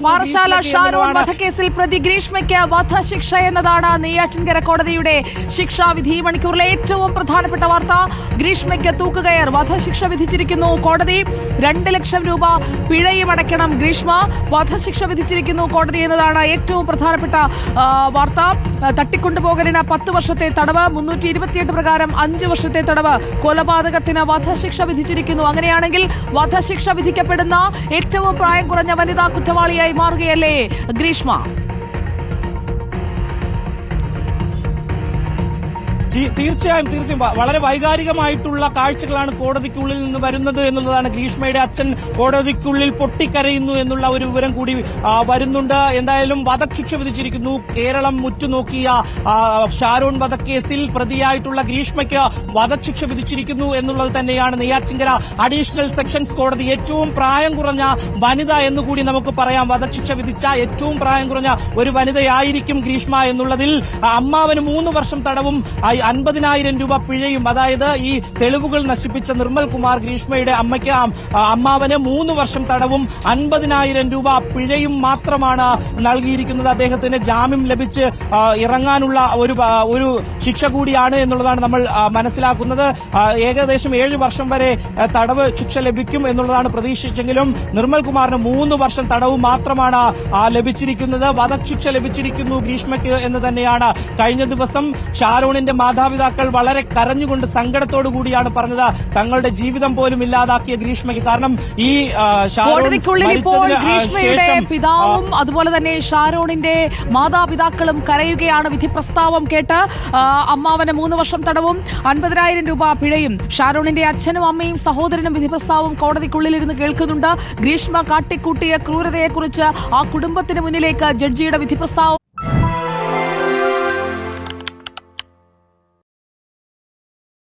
പാറശാല ഷാരോൺ വധക്കേസിൽ പ്രതി ഗ്രീഷ്മയ്ക്ക് വധശിക്ഷ എന്നതാണ് നെയ്യാറ്റിൻകര കോടതിയുടെ ശിക്ഷാവിധി. മണിക്കൂറിലെ ഏറ്റവും പ്രധാനപ്പെട്ട വാർത്ത, ഗ്രീഷ്മയ്ക്ക് തൂക്കുകയർ വധശിക്ഷ വിധിച്ചിരിക്കുന്നു കോടതി. 2 ലക്ഷം രൂപ പിഴയും അടയ്ക്കണം ഗ്രീഷ്മ. വധശിക്ഷ വിധിച്ചിരിക്കുന്നു കോടതി എന്നതാണ് ഏറ്റവും പ്രധാനപ്പെട്ട വാർത്ത. തട്ടിക്കൊണ്ടുപോകലിന് 10 വർഷത്തെ തടവ്, 328 പ്രകാരം 5 വർഷത്തെ തടവ്, കൊലപാതകത്തിന് വധശിക്ഷ വിധിച്ചിരിക്കുന്നു. അങ്ങനെയാണെങ്കിൽ വധശിക്ഷ വിധിക്കപ്പെടുന്ന ഏറ്റവും പ്രായം കുറഞ്ഞ വനിതാ കുറ്റവാളിയായി മാറുകയല്ലേ ഗ്രീഷ്മ? തീർച്ചയായും വളരെ വൈകാരികമായിട്ടുള്ള കാഴ്ചകളാണ് കോടതിക്കുള്ളിൽ നിന്ന് വരുന്നത് എന്നുള്ളതാണ്. ഗ്രീഷ്മയുടെ അച്ഛൻ കോടതിക്കുള്ളിൽ പൊട്ടിക്കരയുന്നു എന്നുള്ള ഒരു വിവരം കൂടി വരുന്നുണ്ട്. എന്തായാലും വധശിക്ഷ വിധിച്ചിരിക്കുന്നു. കേരളം ഉറ്റുനോക്കിയ ഷാരോൺ വധക്കേസിൽ പ്രതിയായിട്ടുള്ള ഗ്രീഷ്മയ്ക്ക് വധശിക്ഷ വിധിച്ചിരിക്കുന്നു എന്നുള്ളത് തന്നെയാണ് നെയ്യാറ്റിൻകര അഡീഷണൽ സെക്ഷൻസ് കോടതി. ഏറ്റവും പ്രായം കുറഞ്ഞ വനിത എന്നുകൂടി നമുക്ക് പറയാം. വധശിക്ഷ വിധിച്ച ഏറ്റവും പ്രായം കുറഞ്ഞ ഒരു വനിതയായിരിക്കും ഗ്രീഷ്മ എന്നുള്ളതിൽ അമ്മാവന് 3 വർഷം തടവും 50,000 രൂപ പിഴയും, അതായത് ഈ തെളിവുകൾ നശിപ്പിച്ച നിർമ്മൽ കുമാർ ഗ്രീഷ്മയുടെ അമ്മാവന് 3 വർഷം തടവും 50,000 രൂപ പിഴയും മാത്രമാണ് നൽകിയിരിക്കുന്നത്. അദ്ദേഹത്തിന് ജാമ്യം ലഭിച്ച് ഇറങ്ങാനുള്ള ഒരു ശിക്ഷ കൂടിയാണ് എന്നുള്ളതാണ് നമ്മൾ മനസ്സിലാക്കുന്നത്. ഏകദേശം 7 വർഷം വരെ തടവ് ശിക്ഷ ലഭിക്കും എന്നുള്ളതാണ് പ്രതീക്ഷിച്ചെങ്കിലും നിർമ്മൽ കുമാറിന് 3 വർഷം തടവ് മാത്രമാണ് ലഭിച്ചിരിക്കുന്നത്. വധശിക്ഷ ലഭിച്ചിരിക്കുന്നു ഗ്രീഷ്മയ്ക്ക് എന്ന് തന്നെയാണ് കഴിഞ്ഞ ദിവസം ഷാരോണിന്റെ മാതാപിതാക്കൾ വളരെ കരഞ്ഞുകൊണ്ട് സങ്കടത്തോടു കൂടിയാണ് പറഞ്ഞത്. തങ്ങളുടെ ജീവിതം പോലും ഇല്ലാതാക്കിയ ഗ്രീഷ്മയ്ക്ക്, കാരണം ഈ കോടതിക്കുള്ളിൽ ഇപ്പോൾ ഗ്രീഷ്മയുടെ പിതാവും അതുപോലെ തന്നെ ഷാരോണിന്റെ മാതാപിതാക്കളും കരയുകയാണ്. വിധി പ്രസ്താവം കേട്ട് അമ്മാവന് 3 വർഷം തടവും 50,000 രൂപ പിഴയും. ഷാരോണിന്റെ അച്ഛനും അമ്മയും സഹോദരനും വിധി പ്രസ്താവം കോടതിക്കുള്ളിലിരുന്ന് കേൾക്കുന്നുണ്ട്. ഗ്രീഷ്മ കാട്ടിക്കൂട്ടിയ ക്രൂരതയെക്കുറിച്ച് ആ കുടുംബത്തിന് മുന്നിലേക്ക് ജഡ്ജിയുടെ വിധി പ്രസ്താവം